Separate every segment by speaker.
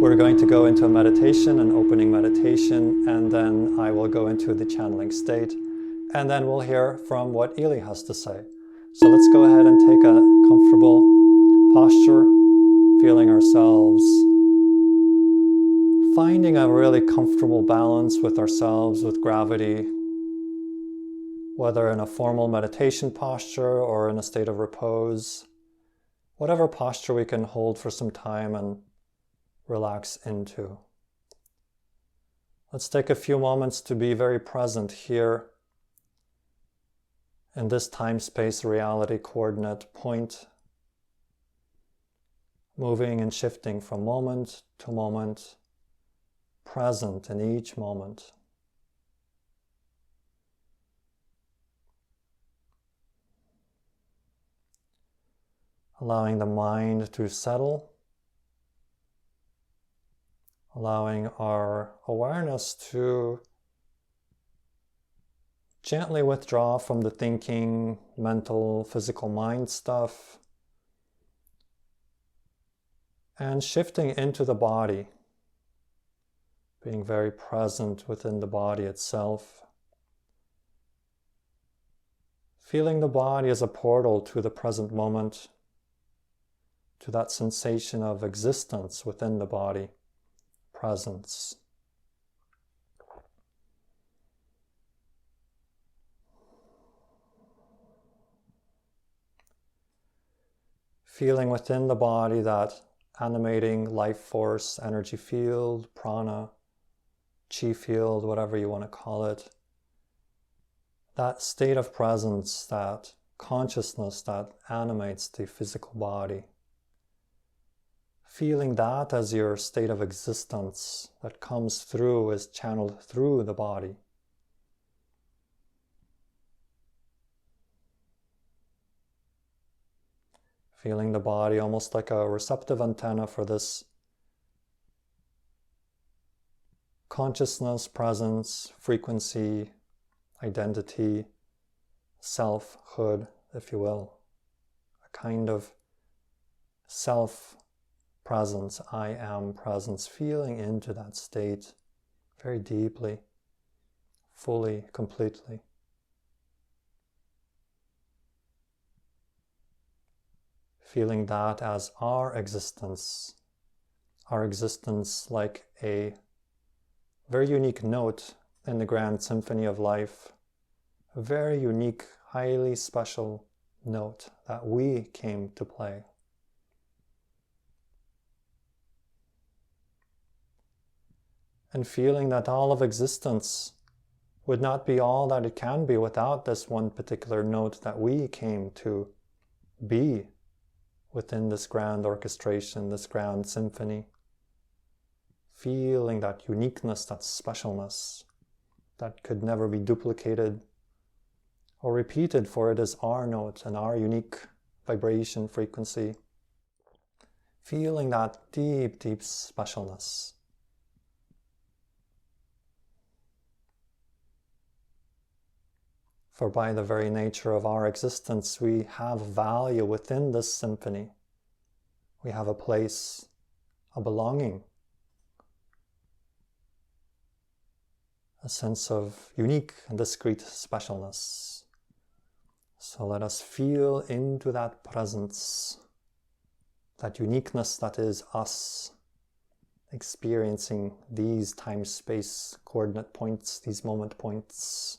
Speaker 1: We're going to go into a meditation, an opening meditation, and then I will go into the channeling state, and then we'll hear from what Illi has to say. So let's go ahead and take a comfortable posture, feeling ourselves, finding a really comfortable balance with ourselves, with gravity, whether in a formal meditation posture or in a state of repose, whatever posture we can hold for some time and relax into. Let's take a few moments to be very present here in this time-space reality coordinate point, moving and shifting from moment to moment, present in each moment. Allowing the mind to settle, allowing our awareness to gently withdraw from the thinking, mental, physical mind stuff, and shifting into the body, being very present within the body itself, feeling the body as a portal to the present moment, to that sensation of existence within the body, presence. Feeling within the body that animating life force, energy field, prana, chi field, whatever you want to call it. That state of presence, that consciousness that animates the physical body. Feeling that as your state of existence that comes through, is channeled through the body. Feeling the body almost like a receptive antenna for this consciousness, presence, frequency, identity, selfhood, if you will. A kind of self-presence, I am presence, feeling into that state very deeply, fully, completely. Feeling that as our existence like a very unique note in the grand symphony of life, a very unique, highly special note that we came to play. And feeling that all of existence would not be all that it can be without this one particular note that we came to be within this grand orchestration, this grand symphony. Feeling that uniqueness, that specialness that could never be duplicated or repeated, for it is our note and our unique vibration frequency. Feeling that deep, deep specialness. For by the very nature of our existence, we have value within this symphony. We have a place, a belonging, a sense of unique and discrete specialness. So let us feel into that presence, that uniqueness that is us, experiencing these time-space coordinate points, these moment points.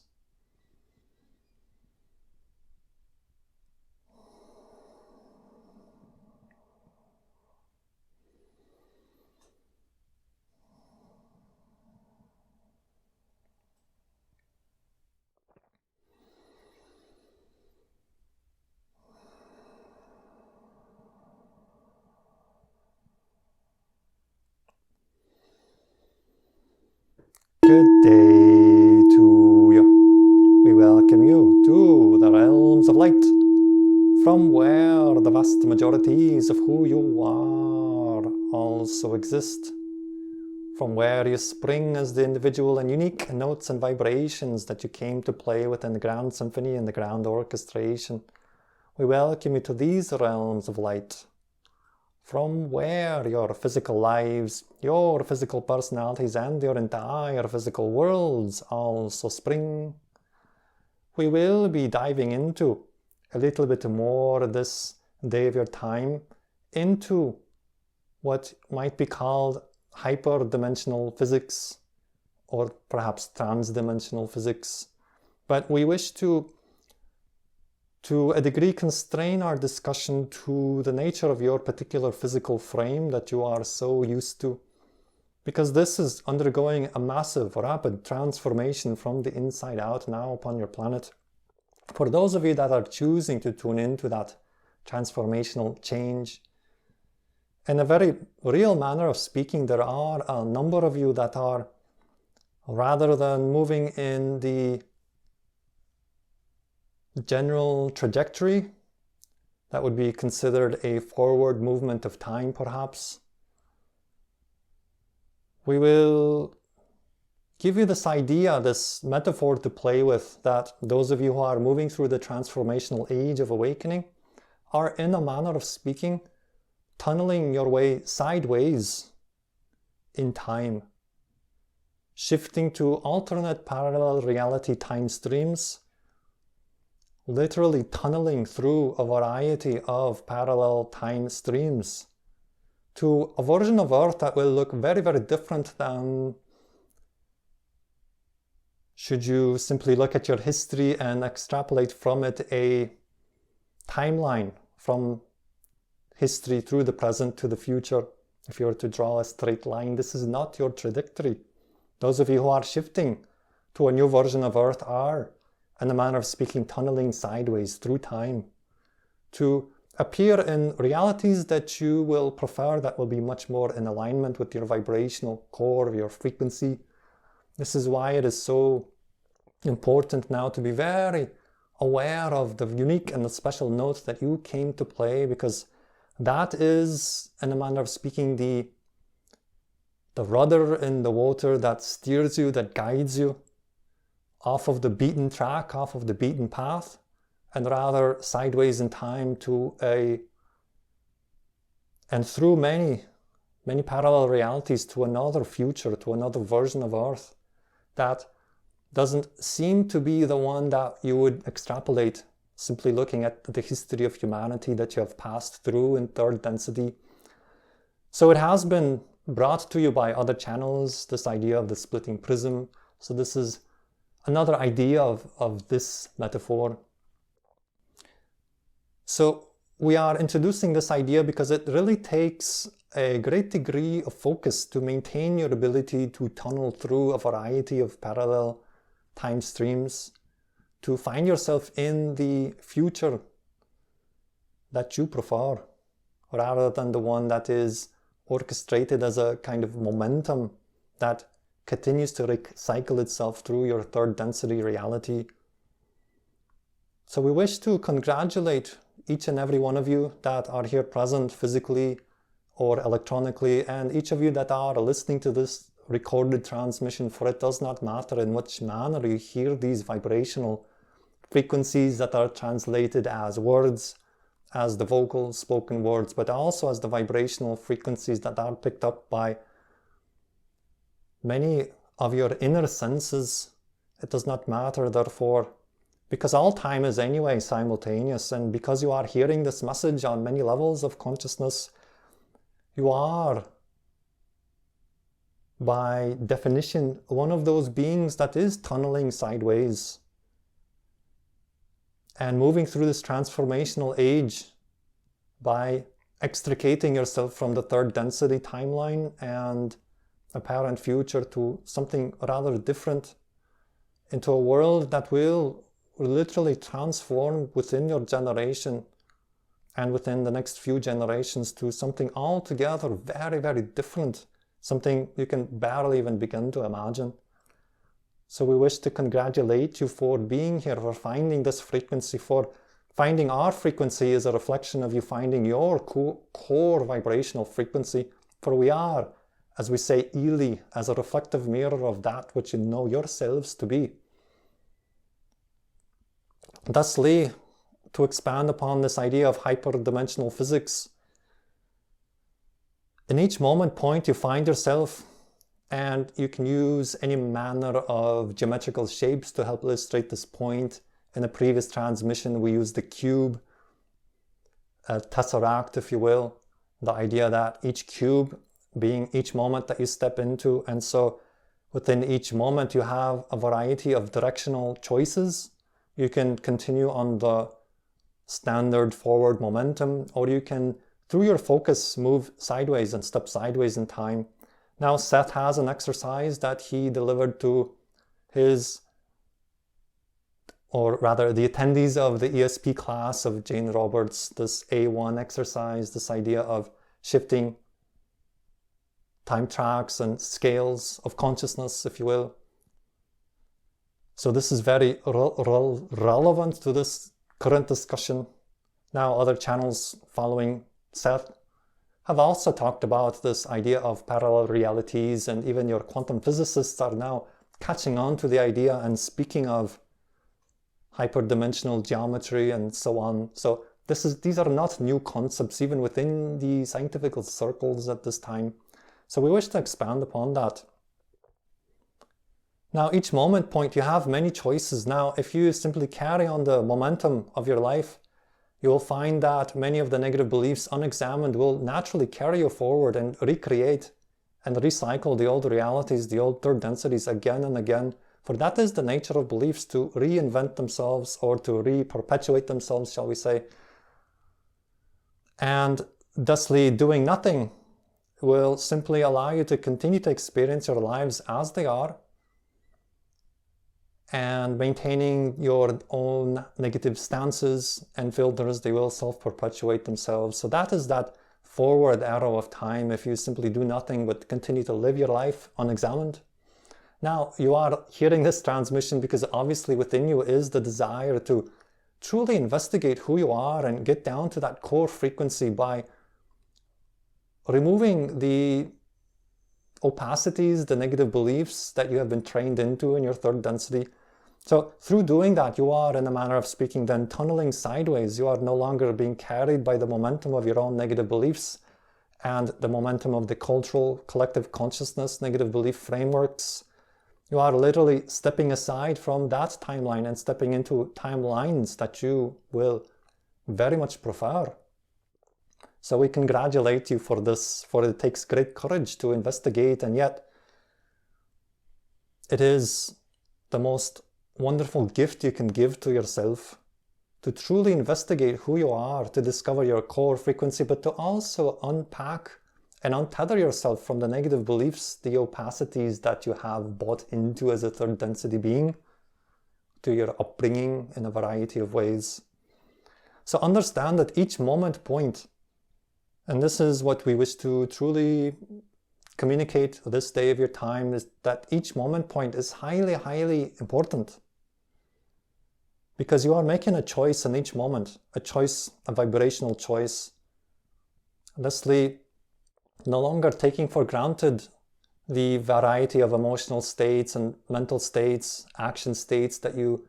Speaker 1: Good day to you. We welcome you to the realms of light, from where the vast majorities of who you are also exist, from where you spring as the individual and unique notes and vibrations that you came to play within the grand symphony and the grand orchestration. We welcome you to these realms of light, from where your physical lives, your physical personalities, and your entire physical worlds also spring. We will be diving into a little bit more this day of your time into what might be called hyperdimensional physics, or perhaps transdimensional physics. But we wish to a degree constrain our discussion to the nature of your particular physical frame that you are so used to, because this is undergoing a massive, rapid transformation from the inside out now upon your planet. For those of you that are choosing to tune into that transformational change, in a very real manner of speaking, there are a number of you that are, rather than moving in the general trajectory, that would be considered a forward movement of time perhaps, we will give you this idea, this metaphor to play with, that those of you who are moving through the transformational age of awakening are, in a manner of speaking, tunneling your way sideways in time, shifting to alternate parallel reality time streams, literally tunneling through a variety of parallel time streams to a version of Earth that will look very, very different than should you simply look at your history and extrapolate from it a timeline from history through the present to the future. If you were to draw a straight line, this is not your trajectory. Those of you who are shifting to a new version of Earth are, in a manner of speaking, tunneling sideways through time to appear in realities that you will prefer, that will be much more in alignment with your vibrational core, your frequency. This is why it is so important now to be very aware of the unique and the special notes that you came to play, because that is, in a manner of speaking, the rudder in the water that steers you, that guides you off of the beaten track, off of the beaten path, and rather sideways in time to and through many parallel realities to another future, to another version of Earth that doesn't seem to be the one that you would extrapolate simply looking at the history of humanity that you have passed through in third density. So it has been brought to you by other channels, this idea of the splitting prism. So this is another idea of this metaphor. So we are introducing this idea because it really takes a great degree of focus to maintain your ability to tunnel through a variety of parallel time streams, to find yourself in the future that you prefer, rather than the one that is orchestrated as a kind of momentum that continues to recycle itself through your third density reality. So we wish to congratulate each and every one of you that are here present physically or electronically, and each of you that are listening to this recorded transmission, for it does not matter in which manner you hear these vibrational frequencies that are translated as words, as the vocal spoken words, but also as the vibrational frequencies that are picked up by many of your inner senses. It does not matter, therefore, because all time is anyway simultaneous, and because you are hearing this message on many levels of consciousness, you are, by definition, one of those beings that is tunneling sideways and moving through this transformational age by extricating yourself from the third density timeline and apparent future to something rather different, into a world that will literally transform within your generation and within the next few generations to something altogether very, very different, something you can barely even begin to imagine. So we wish to congratulate you for being here, for finding this frequency, for finding our frequency is a reflection of you finding your core vibrational frequency, for we are, as we say, Illi, as a reflective mirror of that which you know yourselves to be. Thusly, to expand upon this idea of hyperdimensional physics, In each moment point you find yourself, and you can use any manner of geometrical shapes to help illustrate this point. In a previous transmission we used the cube, a tesseract if you will, the idea that each cube being each moment that you step into, and so within each moment you have a variety of directional choices. You can continue on the standard forward momentum, or you can, through your focus, move sideways and step sideways in time. Now Seth has an exercise that he delivered to his, or rather the attendees of the ESP class of Jane Roberts, this A1 exercise, this idea of shifting time tracks and scales of consciousness, if you will. So this is very relevant to this current discussion. Now other channels following Seth have also talked about this idea of parallel realities, and even your quantum physicists are now catching on to the idea and speaking of hyperdimensional geometry and so on. So these are not new concepts even within the scientific circles at this time. So we wish to expand upon that. Now each moment point you have many choices. Now if you simply carry on the momentum of your life, you will find that many of the negative beliefs unexamined will naturally carry you forward and recreate and recycle the old realities, the old third densities again and again. For that is the nature of beliefs, to reinvent themselves or to re-perpetuate themselves, shall we say. And thusly doing nothing will simply allow you to continue to experience your lives as they are, and maintaining your own negative stances and filters, they will self-perpetuate themselves. So that is that forward arrow of time if you simply do nothing but continue to live your life unexamined. Now you are hearing this transmission because obviously within you is the desire to truly investigate who you are and get down to that core frequency by removing the opacities, the negative beliefs that you have been trained into in your third density. So through doing that, you are, in a manner of speaking, then tunneling sideways. You are no longer being carried by the momentum of your own negative beliefs and the momentum of the cultural collective consciousness, negative belief frameworks. You are literally stepping aside from that timeline and stepping into timelines that you will very much prefer. So we congratulate you for this, for it takes great courage to investigate, and yet it is the most wonderful gift you can give to yourself, to truly investigate who you are, to discover your core frequency, but to also unpack and untether yourself from the negative beliefs, the opacities that you have bought into as a third density being, to your upbringing in a variety of ways. So understand that each moment point, and this is what we wish to truly communicate this day of your time, is that each moment point is highly, highly important. Because you are making a choice in each moment, a choice, a vibrational choice. Thusly, no longer taking for granted the variety of emotional states and mental states, action states that you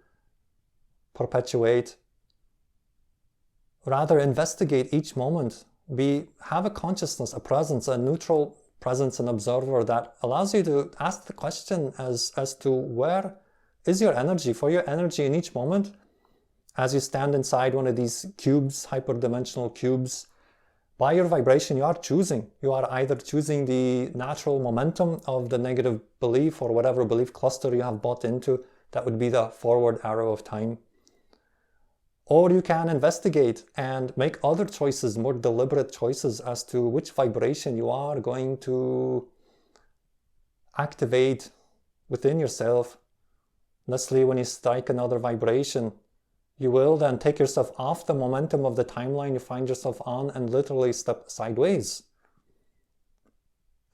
Speaker 1: perpetuate. Rather, investigate each moment. Have a consciousness, a presence, a neutral presence and observer that allows you to ask the question as to where is your energy, for your energy in each moment. As you stand inside one of these cubes, hyperdimensional cubes, by your vibration you are choosing. You are either choosing the natural momentum of the negative belief or whatever belief cluster you have bought into, that would be the forward arrow of time. Or you can investigate and make other choices, more deliberate choices as to which vibration you are going to activate within yourself. Thusly, when you strike another vibration, you will then take yourself off the momentum of the timeline you find yourself on and literally step sideways.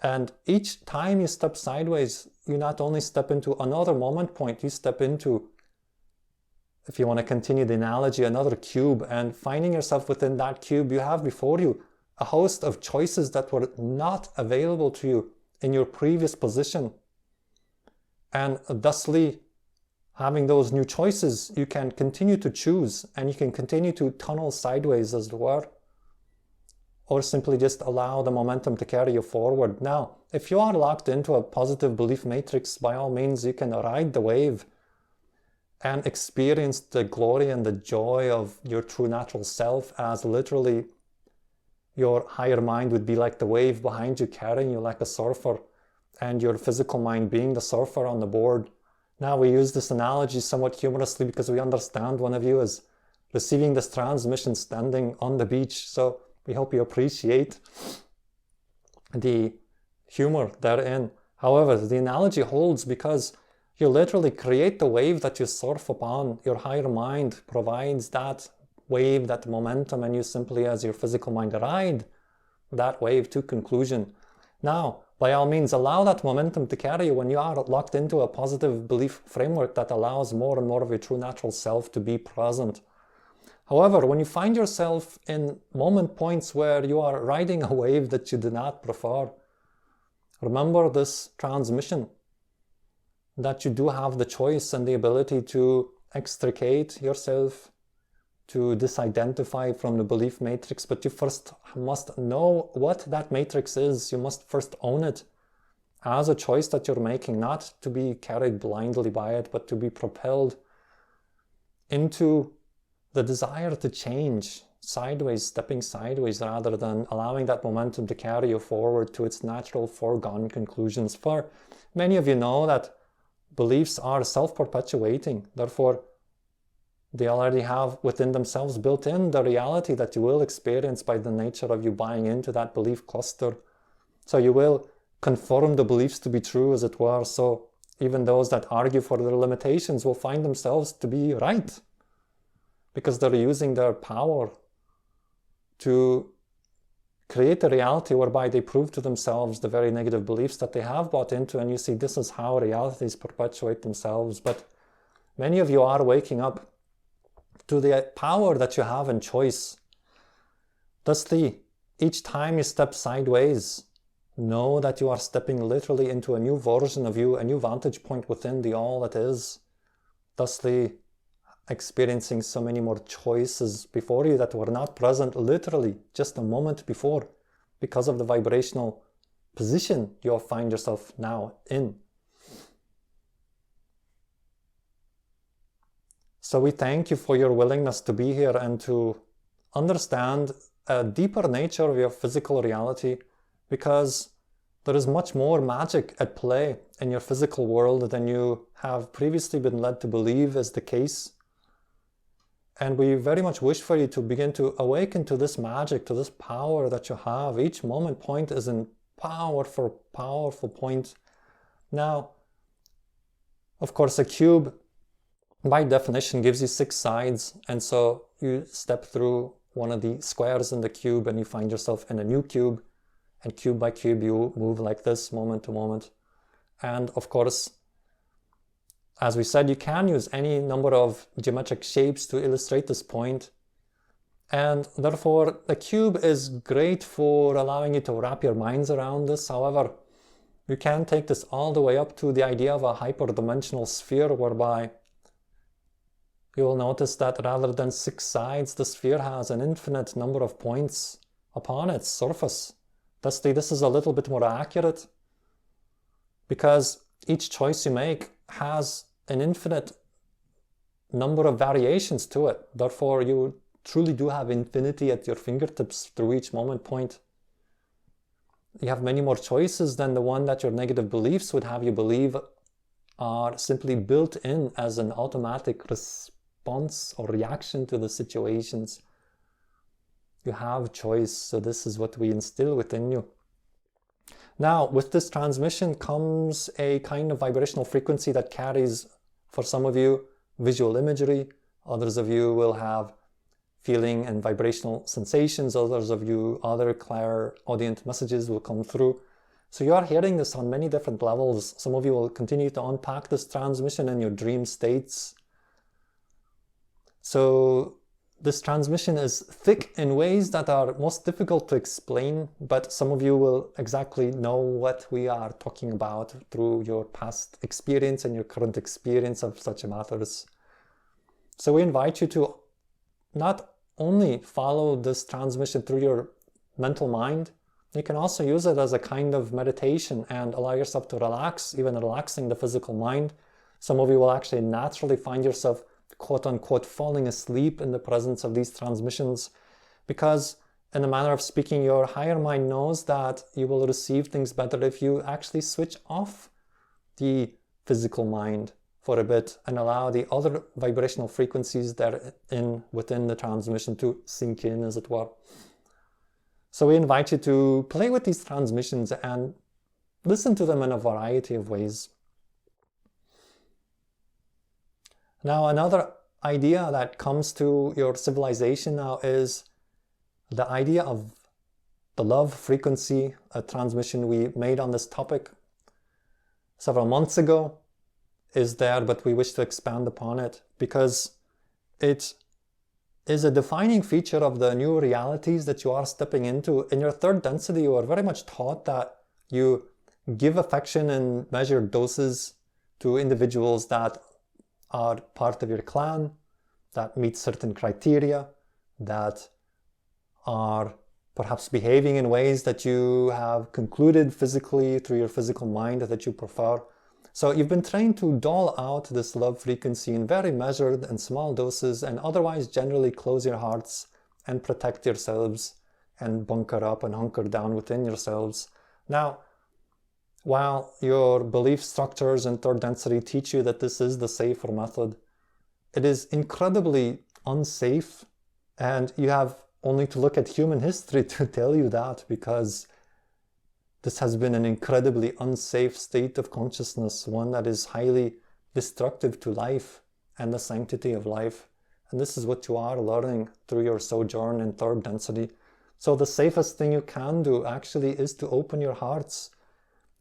Speaker 1: And each time you step sideways, you not only step into another moment point, you step into, if you want to continue the analogy, another cube, and finding yourself within that cube, you have before you a host of choices that were not available to you in your previous position. And thusly, having those new choices, you can continue to choose and you can continue to tunnel sideways, as it were. or simply just allow the momentum to carry you forward. Now, if you are locked into a positive belief matrix, by all means, you can ride the wave and experience the glory and the joy of your true natural self, as literally your higher mind would be like the wave behind you, carrying you like a surfer, and your physical mind being the surfer on the board. Now, we use this analogy somewhat humorously because we understand one of you is receiving this transmission standing on the beach. So we hope you appreciate the humor therein. However, the analogy holds because you literally create the wave that you surf upon. Your higher mind provides that wave, that momentum, and you simply, as your physical mind, ride that wave to conclusion. Now, by all means, allow that momentum to carry you when you are locked into a positive belief framework that allows more and more of your true natural self to be present. However, when you find yourself in moment points where you are riding a wave that you do not prefer, remember this transmission, that you do have the choice and the ability to extricate yourself, to disidentify from the belief matrix, but you first must know what that matrix is. You must first own it as a choice that you're making, not to be carried blindly by it, but to be propelled into the desire to change sideways, stepping sideways, rather than allowing that momentum to carry you forward to its natural foregone conclusions. For many of you know that beliefs are self-perpetuating, therefore they already have within themselves built in the reality that you will experience by the nature of you buying into that belief cluster. So you will confirm the beliefs to be true, as it were. So even those that argue for their limitations will find themselves to be right, because they're using their power to create a reality whereby they prove to themselves the very negative beliefs that they have bought into. And you see, this is how realities perpetuate themselves. But many of you are waking up to the power that you have in choice. Thusly, each time you step sideways, know that you are stepping literally into a new version of you, a new vantage point within the all that is. Thusly, experiencing so many more choices before you that were not present literally just a moment before, because of the vibrational position you'll find yourself now in. So we thank you for your willingness to be here and to understand a deeper nature of your physical reality, because there is much more magic at play in your physical world than you have previously been led to believe is the case. And we very much wish for you to begin to awaken to this magic, to this power that you have. Each moment point is a powerful, powerful point. Now, of course, a cube, by definition, gives you 6 sides. And so you step through one of the squares in the cube and you find yourself in a new cube. And cube by cube, you move like this, moment to moment. And of course, as we said, you can use any number of geometric shapes to illustrate this point. And therefore, the cube is great for allowing you to wrap your minds around this. However, you can take this all the way up to the idea of a hyperdimensional sphere, whereby you will notice that rather than 6 sides, the sphere has an infinite number of points upon its surface. Thusly, this is a little bit more accurate, because each choice you make has an infinite number of variations to it. Therefore, you truly do have infinity at your fingertips through each moment point. You have many more choices than the one that your negative beliefs would have you believe are simply built in as an automatic response or reaction to the situations. You have choice, so this is what we instill within you. Now, with this transmission comes a kind of vibrational frequency that carries, for some of you, visual imagery. Others of you will have feeling and vibrational sensations. Others of you, other clairaudient messages will come through. So you are hearing this on many different levels. Some of you will continue to unpack this transmission in your dream states. So this transmission is thick in ways that are most difficult to explain, but some of you will exactly know what we are talking about through your past experience and your current experience of such matters. So we invite you to not only follow this transmission through your mental mind, you can also use it as a kind of meditation and allow yourself to relax, even relaxing the physical mind. Some of you will actually naturally find yourself, quote unquote, falling asleep in the presence of these transmissions, because in a manner of speaking, your higher mind knows that you will receive things better if you actually switch off the physical mind for a bit and allow the other vibrational frequencies that are within the transmission to sink in, as it were. So we invite you to play with these transmissions and listen to them in a variety of ways. Now, another idea that comes to your civilization now is the idea of the love frequency, a transmission we made on this topic several months ago is there, but we wish to expand upon it because it is a defining feature of the new realities that you are stepping into. In your third density, you are very much taught that you give affection in measured doses to individuals that are part of your clan, that meet certain criteria, that are perhaps behaving in ways that you have concluded physically through your physical mind that you prefer. So you've been trained to dole out this love frequency in very measured and small doses, and otherwise generally close your hearts and protect yourselves and bunker up and hunker down within yourselves. Now, while your belief structures and third density teach you that this is the safer method, it is incredibly unsafe, and you have only to look at human history to tell you that, because this has been an incredibly unsafe state of consciousness, one that is highly destructive to life and the sanctity of life. And this is what you are learning through your sojourn in third density. So the safest thing you can do actually is to open your hearts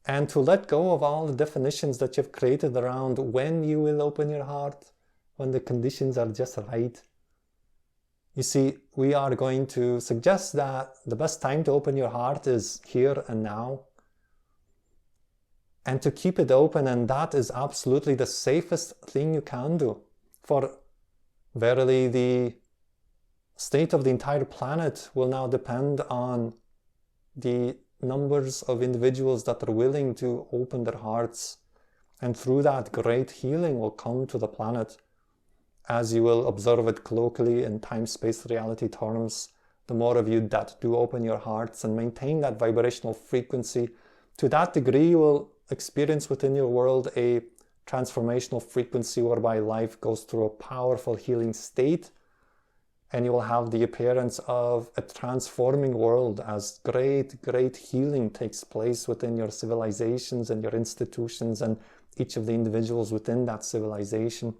Speaker 1: and to let go of all the definitions that you've created around when you will open your heart, when the conditions are just right. You see, we are going to suggest that the best time to open your heart is here and now, and to keep it open, and that is absolutely the safest thing you can do. For verily the state of the entire planet will now depend on the numbers of individuals that are willing to open their hearts, and through that great healing will come to the planet. As you will observe it colloquially in time-space reality terms, the more of you that do open your hearts and maintain that vibrational frequency, to that degree you will experience within your world a transformational frequency whereby life goes through a powerful healing state, and you will have the appearance of a transforming world as great healing takes place within your civilizations and your institutions and each of the individuals within that civilization.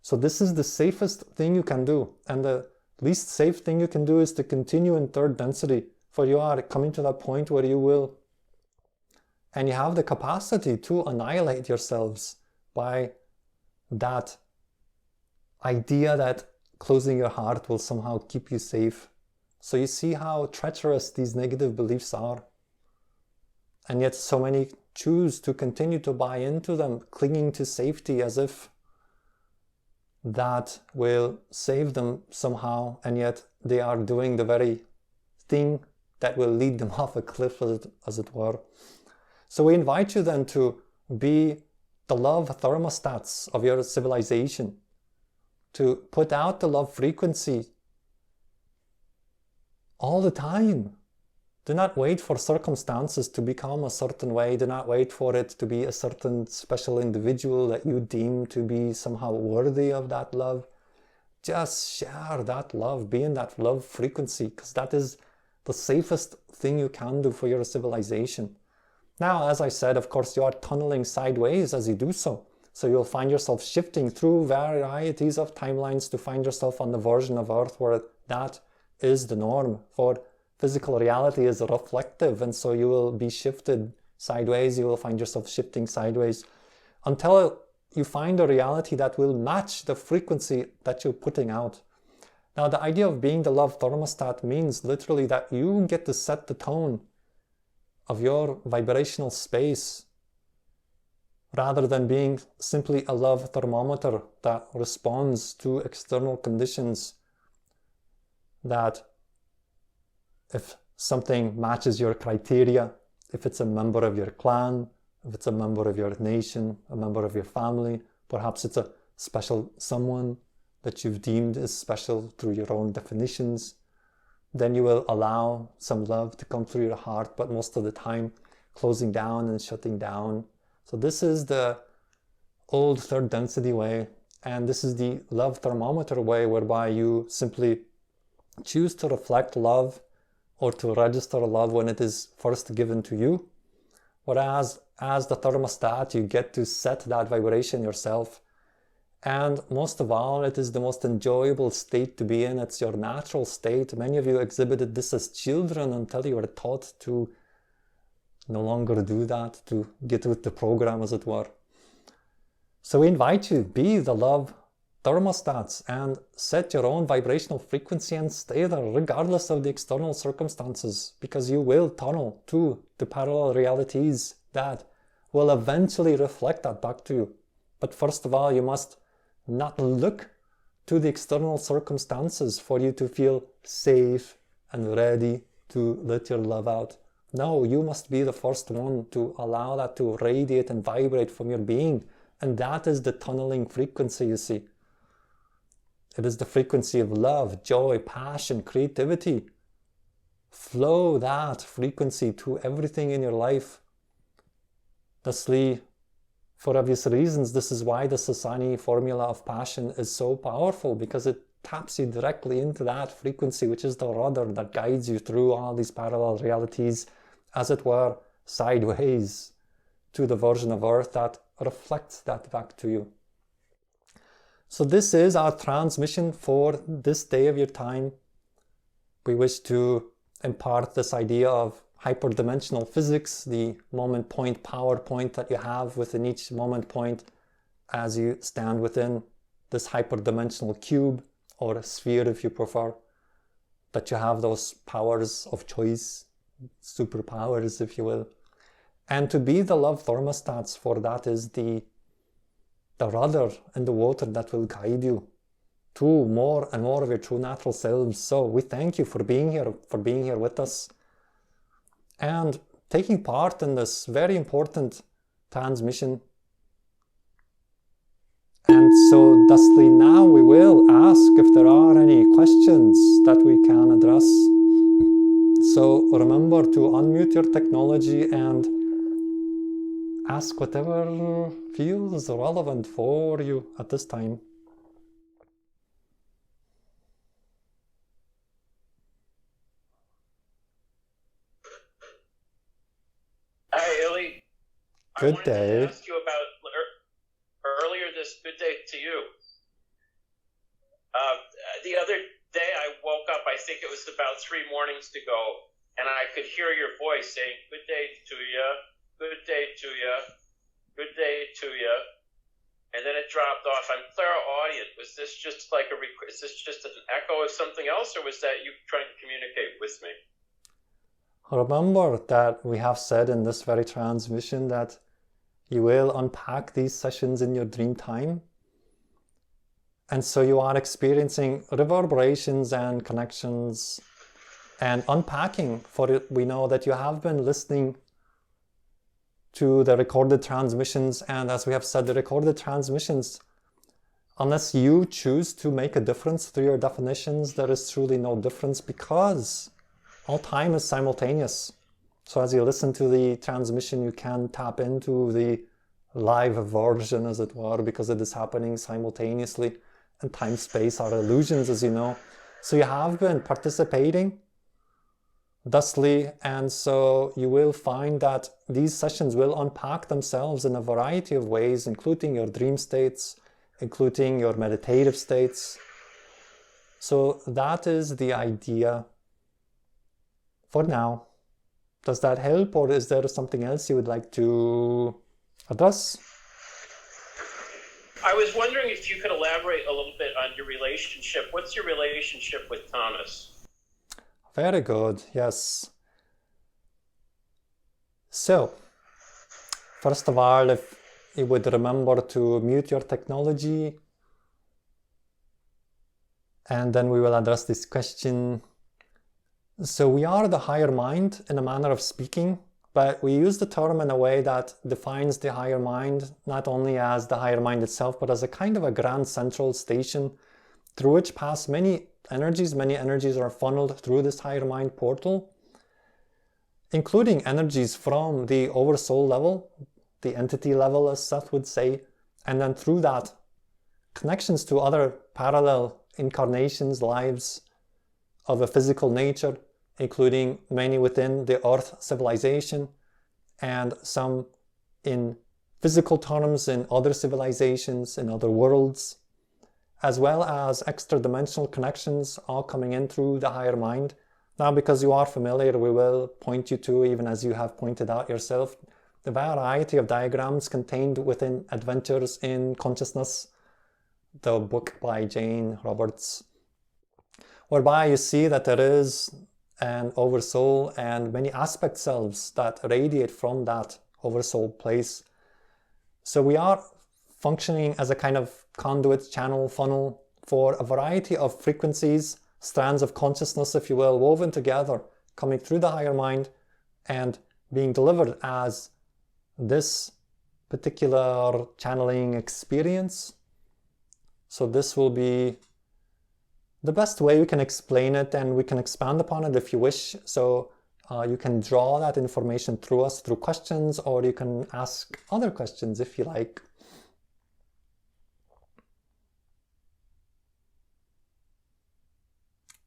Speaker 1: So this is the safest thing you can do, and the least safe thing you can do is to continue in third density, for you are coming to that point where you will, and you have the capacity to annihilate yourselves by that idea that closing your heart will somehow keep you safe. So you see how treacherous these negative beliefs are, and yet so many choose to continue to buy into them, clinging to safety as if that will save them somehow, and yet they are doing the very thing that will lead them off a cliff, as it were. So we invite you then to be the love thermostats of your civilization, to put out the love frequency all the time. Do not wait for circumstances to become a certain way. Do not wait for it to be a certain special individual that you deem to be somehow worthy of that love. Just share that love, be in that love frequency, because that is the safest thing you can do for your civilization. Now, as I said, of course, you are tunneling sideways as you do so. So you'll find yourself shifting through varieties of timelines to find yourself on the version of Earth where that is the norm. For physical reality is reflective, and so you will be shifted sideways. You will find yourself shifting sideways until you find a reality that will match the frequency that you're putting out. Now, the idea of being the love thermostat means literally that you get to set the tone of your vibrational space, rather than being simply a love thermometer that responds to external conditions, that if something matches your criteria, if it's a member of your clan, if it's a member of your nation, a member of your family, perhaps it's a special someone that you've deemed as special through your own definitions, then you will allow some love to come through your heart, but most of the time closing down and shutting down. So this is the old third density way, and this is the love thermometer way, whereby you simply choose to reflect love or to register love when it is first given to you. Whereas as the thermostat, you get to set that vibration yourself. And most of all, it is the most enjoyable state to be in. It's your natural state. Many of you exhibited this as children until you were taught to no longer do that, to get with the program, as it were. So we invite you, be the love thermostats and set your own vibrational frequency and stay there regardless of the external circumstances, because you will tunnel to the parallel realities that will eventually reflect that back to you. But first of all, you must not look to the external circumstances for you to feel safe and ready to let your love out. No, you must be the first one to allow that to radiate and vibrate from your being. And that is the tunneling frequency, you see. It is the frequency of love, joy, passion, creativity. Flow that frequency to everything in your life. Thusly, for obvious reasons, this is why the Sasani formula of passion is so powerful, because it taps you directly into that frequency, which is the rudder that guides you through all these parallel realities, as it were, sideways to the version of Earth that reflects that back to you. So this is our transmission for this day of your time. We wish to impart this idea of hyperdimensional physics, the moment point, power point that you have within each moment point as you stand within this hyperdimensional cube, or sphere if you prefer, that you have those powers of choice, superpowers if you will. And to be the love thermostats, for that is the rudder in the water that will guide you to more and more of your true natural selves. So we thank you for being here with us and taking part in this very important transmission. And so thusly now we will ask if there are any questions that we can address. So remember to unmute your technology and ask whatever feels relevant for you at this time.
Speaker 2: Hi, Illi.
Speaker 1: Good day.
Speaker 2: I wanted to ask you about earlier this good day to you. The other day I woke up, I think it was about 3 mornings ago, and I could hear your voice saying, "Good day to you, good day to you, good day to you," and then it dropped off. I'm clairaudient. Was this just like is this just an echo of something else, or was that you trying to communicate with me?
Speaker 1: Remember that we have said in this very transmission that you will unpack these sessions in your dream time. And so you are experiencing reverberations and connections and unpacking. For it, we know that you have been listening to the recorded transmissions, and as we have said, the recorded transmissions, unless you choose to make a difference through your definitions, there is truly no difference, because all time is simultaneous. So as you listen to the transmission, you can tap into the live version, as it were, because it is happening simultaneously, and time space are illusions, as you know. So you have been participating thusly, and so you will find that these sessions will unpack themselves in a variety of ways, including your dream states, including your meditative states. So that is the idea for now. Does that help, or is there something else you would like to address?
Speaker 2: I was wondering if you could elaborate a little bit on your relationship. What's your relationship with Tomas?
Speaker 1: Very good, yes. So, first of all, if you would remember to mute your technology, and then we will address this question. So we are the higher mind in a manner of speaking, but we use the term in a way that defines the higher mind, not only as the higher mind itself, but as a kind of a grand central station through which pass many energies. Many energies are funneled through this higher mind portal, including energies from the oversoul level, the entity level, as Seth would say, and then through that, connections to other parallel incarnations, lives of a physical nature, including many within the Earth civilization and some in physical terms in other civilizations, in other worlds, as well as extra-dimensional connections all coming in through the higher mind. Now, because you are familiar, we will point you to, even as you have pointed out yourself, the variety of diagrams contained within Adventures in Consciousness, the book by Jane Roberts, whereby you see that there is an oversoul and many aspect selves that radiate from that oversoul place. So we are functioning as a kind of conduit, channel, funnel for a variety of frequencies, strands of consciousness, if you will, woven together, coming through the higher mind and being delivered as this particular channeling experience. So this will be the best way we can explain it, and we can expand upon it if you wish. So you can draw that information through us through questions, or you can ask other questions if you like.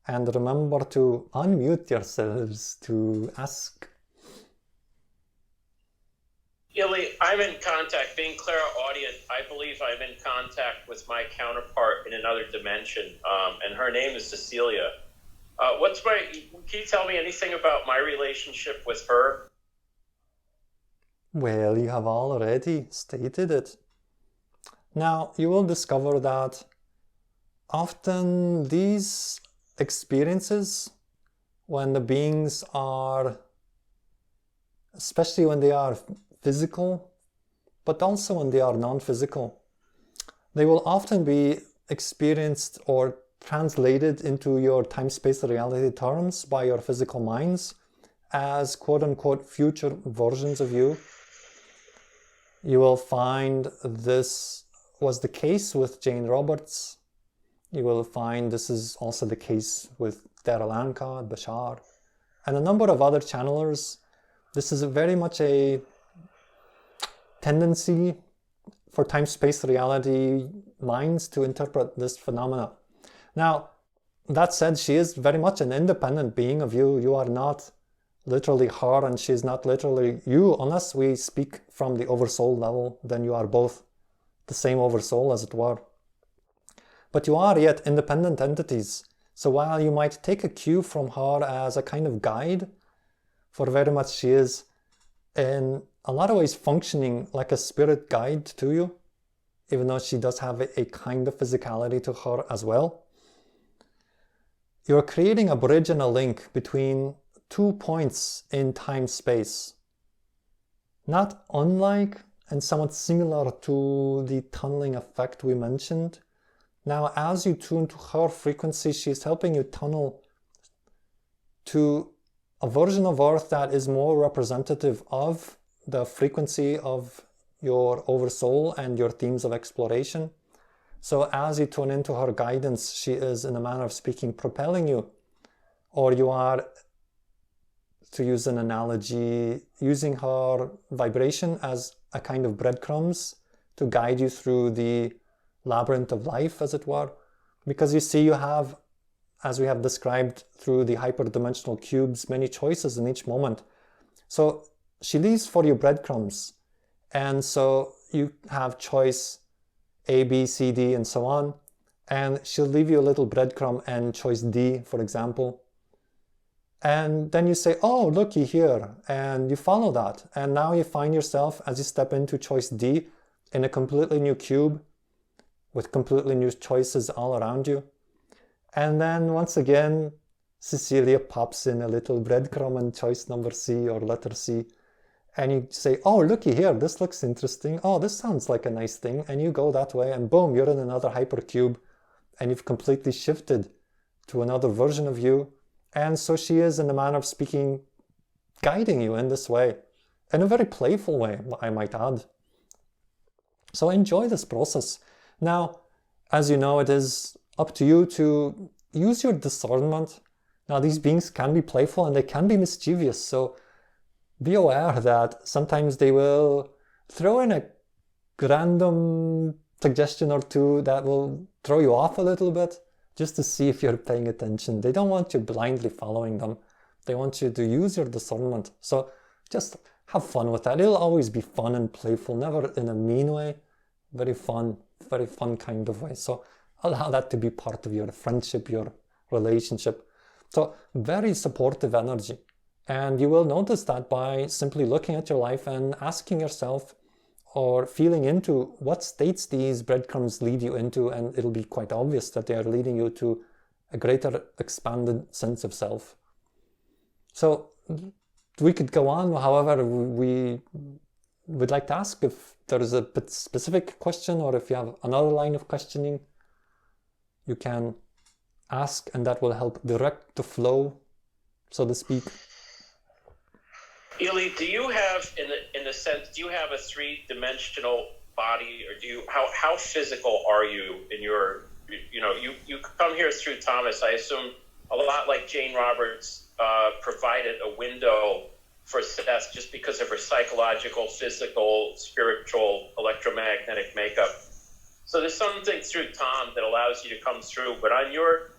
Speaker 1: And remember to unmute yourselves to ask.
Speaker 2: Illi, I'm in contact, being clairaudient, I believe I'm in contact with my counterpart in another dimension, and her name is Cecilia. Can you tell me anything about my relationship with her?
Speaker 1: Well, you have already stated it. Now, you will discover that often these experiences, when the beings are, especially when they are physical, but also when they are non-physical, they will often be experienced or translated into your time-space reality terms by your physical minds as quote-unquote future versions of you. You will find this was the case with Jane Roberts. You will find this is also the case with Deralanka, Bashar, and a number of other channelers. This is very much a tendency for time-space reality minds to interpret this phenomena. Now, that said, she is very much an independent being of you. You are not literally her, and she is not literally you, unless we speak from the oversoul level. Then you are both the same oversoul, as it were. But you are yet independent entities. So while you might take a cue from her as a kind of guide, for very much she is in a lot of ways functioning like a spirit guide to you, even though she does have a kind of physicality to her as well. You're creating a bridge and a link between 2 points in time-space, not unlike and somewhat similar to the tunneling effect we mentioned. Now, as you tune to her frequency, she's helping you tunnel to a version of Earth that is more representative of the frequency of your oversoul and your themes of exploration. So as you tune into her guidance, she is, in a manner of speaking, propelling you, or you are, to use an analogy, using her vibration as a kind of breadcrumbs to guide you through the labyrinth of life, as it were. Because you see, you have, as we have described through the hyperdimensional cubes, many choices in each moment. So she leaves for you breadcrumbs. And so you have choice A, B, C, D, and so on. And she'll leave you a little breadcrumb and choice D, for example. And then you say, oh, looky here. And you follow that. And now you find yourself, as you step into choice D, in a completely new cube with completely new choices all around you. And then once again, Cecilia pops in a little breadcrumb in choice number C or letter C. And you say, oh, looky here, this looks interesting. Oh, this sounds like a nice thing. And you go that way, and boom, you're in another hypercube, and you've completely shifted to another version of you. And so she is, in the manner of speaking, guiding you in this way, in a very playful way, I might add. So enjoy this process. Now, as you know, it is up to you to use your discernment. Now, these beings can be playful and they can be mischievous, so be aware that sometimes they will throw in a random suggestion or two that will throw you off a little bit, just to see if you're paying attention. They don't want you blindly following them. They want you to use your discernment. So just have fun with that. It'll always be fun and playful, never in a mean way. Very fun kind of way. So allow that to be part of your friendship, your relationship. So very supportive energy. And you will notice that by simply looking at your life and asking yourself or feeling into what states these breadcrumbs lead you into, and it'll be quite obvious that they are leading you to a greater expanded sense of self. So we could go on, however, we would like to ask if there is a specific question, or if you have another line of questioning, you can ask, and that will help direct the flow, so to speak.
Speaker 2: Illi, do you have, in a sense, do you have a three-dimensional body, or do you, how physical are you in your, you come here through Thomas, I assume a lot like Jane Roberts provided a window for Seth just because of her psychological, physical, spiritual, electromagnetic makeup. So there's something through Tom that allows you to come through, but on your,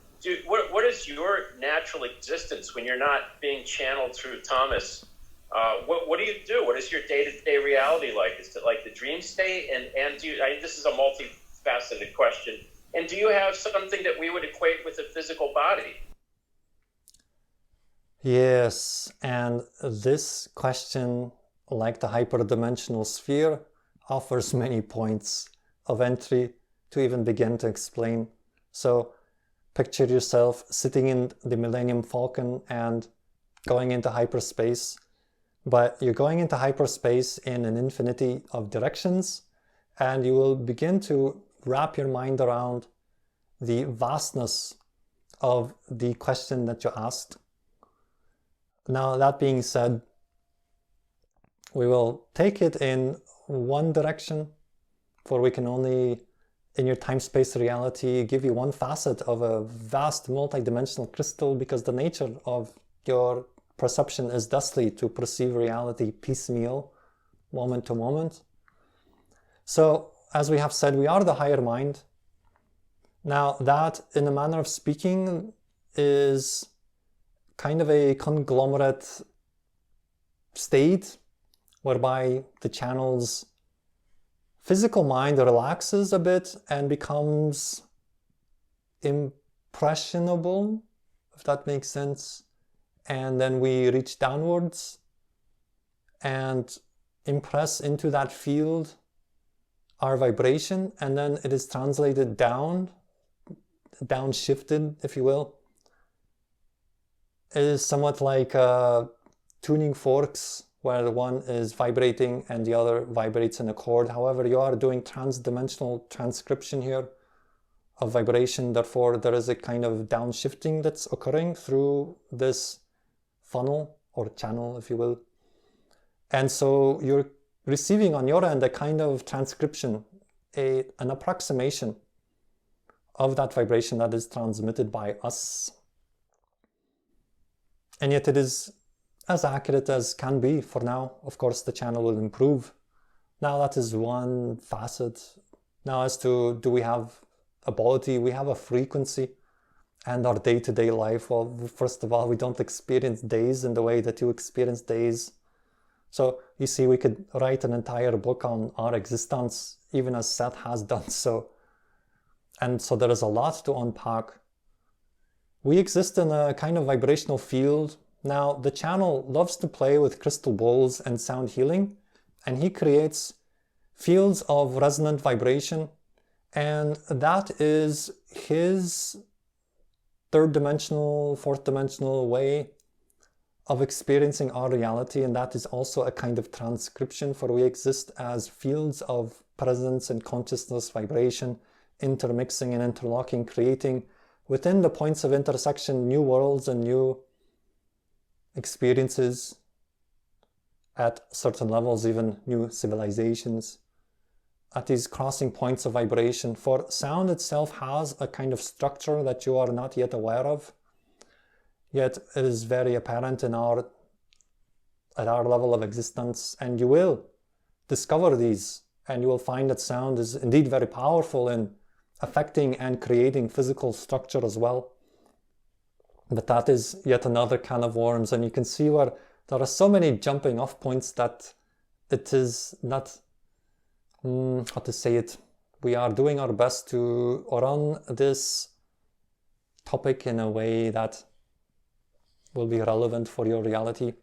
Speaker 2: what is your natural existence when you're not being channeled through Thomas? What do you do? What is your day-to-day reality like? Is it like the dream state? And do you, this is a multifaceted question. And do you have something that we would equate with a physical body?
Speaker 1: Yes, and this question, like the hyperdimensional sphere, offers many points of entry to even begin to explain. So picture yourself sitting in the Millennium Falcon and going into hyperspace. But you're going into hyperspace in an infinity of directions, and you will begin to wrap your mind around the vastness of the question that you asked. Now, that being said, we will take it in one direction, for we can only, in your time-space reality, give you one facet of a vast multidimensional crystal, because the nature of your perception is thusly to perceive reality piecemeal, moment to moment. So, as we have said, we are the higher mind. Now, that, in a manner of speaking, is kind of a conglomerate state whereby the channel's physical mind relaxes a bit and becomes impressionable, if that makes sense. And then we reach downwards and impress into that field our vibration, and then it is translated downshifted, if you will. It is somewhat like tuning forks, where the one is vibrating and the other vibrates in a chord. However, you are doing transdimensional transcription here of vibration. Therefore, there is a kind of downshifting that's occurring through this funnel or channel, if you will. And so you're receiving on your end a kind of transcription, an approximation of that vibration that is transmitted by us. And yet it is as accurate as can be for now. Of course, the channel will improve. Now, that is one facet. Now, as to do we have a body, we have a frequency. And our day-to-day life, well, first of all, we don't experience days in the way that you experience days. So, you see, we could write an entire book on our existence, even as Seth has done so. And so there is a lot to unpack. We exist in a kind of vibrational field. Now, the channel loves to play with crystal bowls and sound healing, and he creates fields of resonant vibration, and that is his third dimensional, fourth dimensional way of experiencing our reality, and that is also a kind of transcription, for we exist as fields of presence and consciousness vibration, intermixing and interlocking, creating within the points of intersection, new worlds and new experiences at certain levels, even new civilizations, at these crossing points of vibration. For sound itself has a kind of structure that you are not yet aware of, yet it is very apparent at our level of existence, and you will discover these, and you will find that sound is indeed very powerful in affecting and creating physical structure as well. But that is yet another can of worms, and you can see where there are so many jumping off points that it is not, how to say it, we are doing our best to run this topic in a way that will be relevant for your reality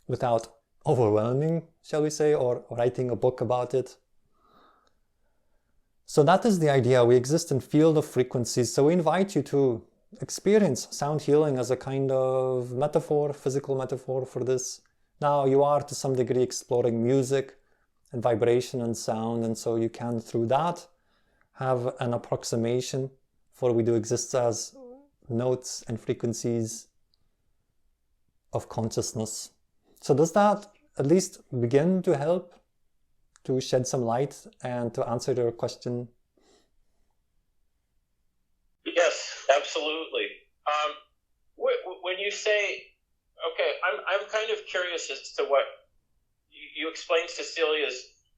Speaker 1: without overwhelming, shall we say, or writing a book about it. So that is the idea. We exist in field of frequencies. So we invite you to experience sound healing as a kind of metaphor, physical metaphor for this. Now you are to some degree exploring music and vibration and sound, and so you can through that have an approximation, for we do exist as notes and frequencies of consciousness. So does that at least begin to help to shed some light and to answer your question?
Speaker 2: Yes, absolutely. When you say, okay, I'm kind of curious as to what you explained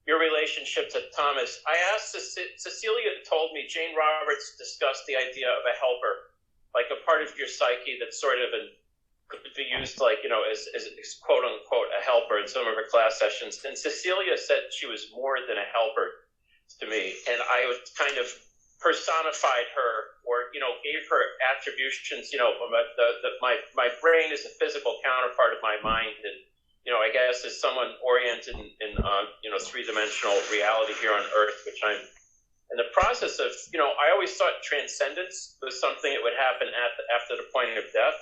Speaker 2: your relationship to Thomas. I asked Cecilia told me Jane Roberts discussed the idea of a helper, like a part of your psyche that's sort of could be used like, as quote unquote a helper in some of her class sessions. And Cecilia said she was more than a helper to me. And I was kind of personified her, or, gave her attributions, my brain is a physical counterpart of my mind. And, I guess as someone oriented in three-dimensional reality here on Earth, which I'm in the process of, I always thought transcendence was something that would happen after the point of death.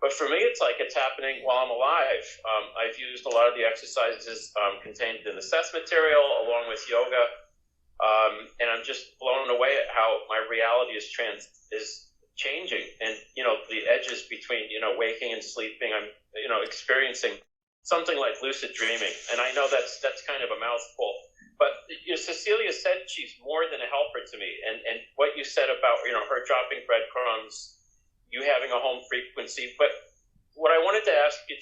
Speaker 2: But for me, it's like it's happening while I'm alive. I've used a lot of the exercises contained in the Seth material along with yoga. And I'm just blown away at how my reality is changing. And, the edges between, waking and sleeping, I'm, experiencing something like lucid dreaming. And I know that's kind of a mouthful. But Cecilia said she's more than a helper to me. And what you said about, her dropping breadcrumbs, you having a home frequency. But what I wanted to ask you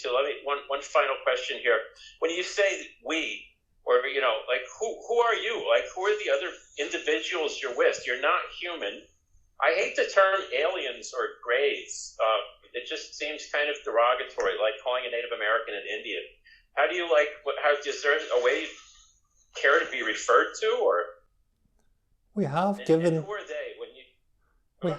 Speaker 2: one final question here. When you say we, or, like who are you? Like, who are the other individuals you're with? You're not human. I hate the term aliens or grays. It just seems kind of derogatory, like calling a Native American an Indian. How do you is there a way you care to be referred to, or?
Speaker 1: We have
Speaker 2: and
Speaker 1: given...
Speaker 2: who are they when you...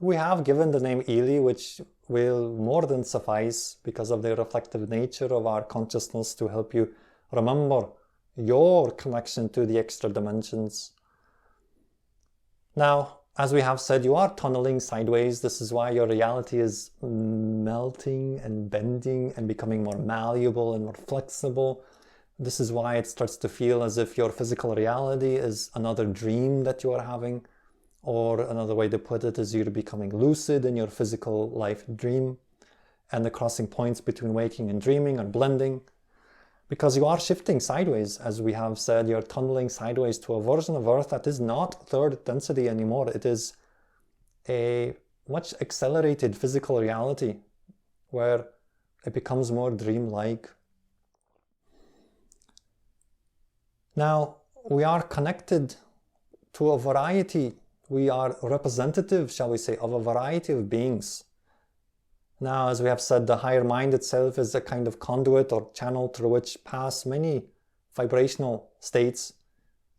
Speaker 1: We have given the name Illi, which will more than suffice because of the reflective nature of our consciousness to help you remember your connection to the extra dimensions. Now, as we have said, you are tunneling sideways. This is why your reality is melting and bending and becoming more malleable and more flexible. This is why it starts to feel as if your physical reality is another dream that you are having. Or another way to put it is you're becoming lucid in your physical life dream, and the crossing points between waking and dreaming are blending. Because you are shifting sideways, as we have said, you're tunneling sideways to a version of Earth that is not third density anymore. It is a much accelerated physical reality where it becomes more dreamlike. Now, we are connected to a variety. We are representative, shall we say, of a variety of beings. Now, as we have said, the higher mind itself is a kind of conduit or channel through which pass many vibrational states,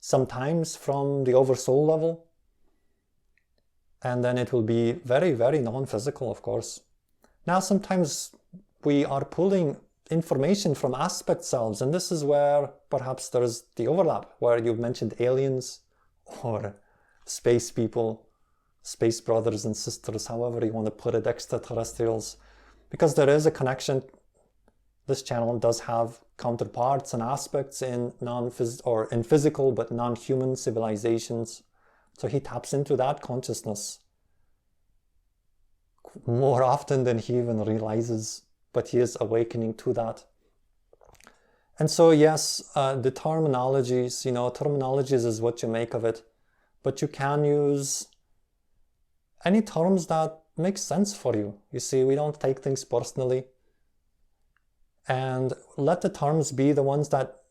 Speaker 1: sometimes from the oversoul level, and then it will be very, very non-physical, of course. Now, sometimes we are pulling information from aspect selves, and this is where perhaps there's the overlap, where you've mentioned aliens or space people, space brothers and sisters, however you want to put it, extraterrestrials, because there is a connection. This channel does have counterparts and aspects in in physical but non-human civilizations. So he taps into that consciousness. more often than he even realizes, but he is awakening to that. And so yes, the terminologies, terminologies is what you make of it, but you can use any terms that make sense for you. You see, we don't take things personally, and let the terms be the ones that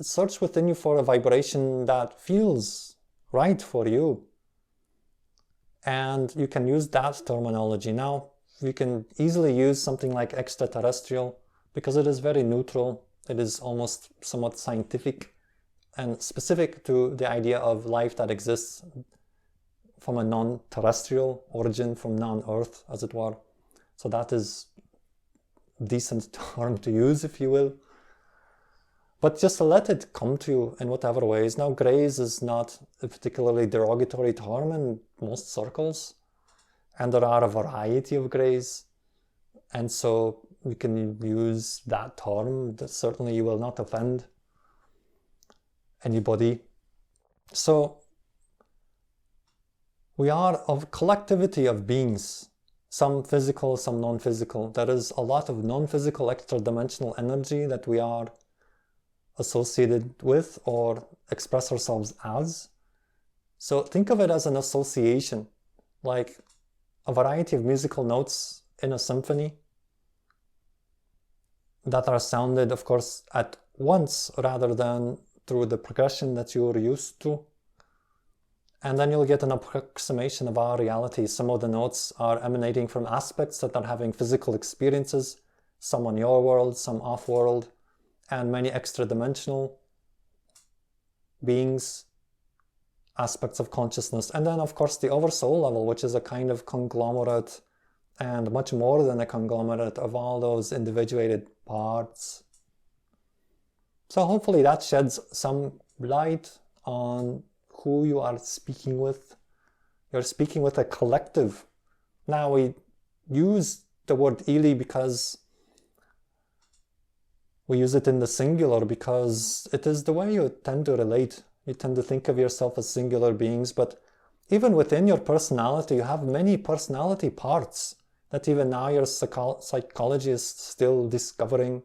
Speaker 1: search within you for a vibration that feels right for you. And you can use that terminology. Now, you can easily use something like extraterrestrial because it is very neutral. It is almost somewhat scientific and specific to the idea of life that exists from a non-terrestrial origin, from non-Earth, as it were. So that is a decent term to use, if you will. But just let it come to you in whatever ways. Now, grays is not a particularly derogatory term in most circles, and there are a variety of grays, and so we can use that term. That certainly you will not offend anybody. So we are a collectivity of beings, some physical, some non-physical. There is a lot of non-physical extra-dimensional energy that we are associated with or express ourselves as. So think of it as an association, like a variety of musical notes in a symphony that are sounded, of course, at once rather than through the progression that you're used to. And then you'll get an approximation of our reality. Some of the notes are emanating from aspects that are having physical experiences, some on your world, some off-world, and many extra-dimensional beings, aspects of consciousness. And then, of course, the oversoul level, which is a kind of conglomerate and much more than a conglomerate of all those individuated parts. So hopefully that sheds some light on who you are speaking with. You're speaking with a collective. Now, we use the word Illi because we use it in the singular, because it is the way you tend to relate. You tend to think of yourself as singular beings, but even within your personality, you have many personality parts that even now your psychology is still discovering.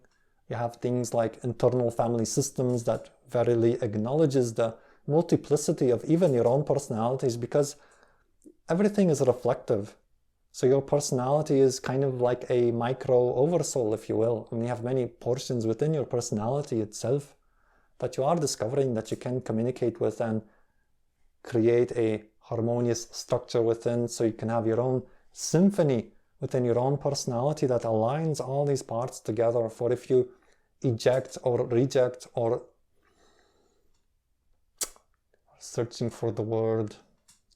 Speaker 1: You have things like internal family systems that verily acknowledges the multiplicity of even your own personalities, because everything is reflective. So your personality is kind of like a micro oversoul, if you will. I mean, you have many portions within your personality itself that you are discovering, that you can communicate with and create a harmonious structure within, so you can have your own symphony within your own personality that aligns all these parts together. For if you eject or reject, or searching for the word,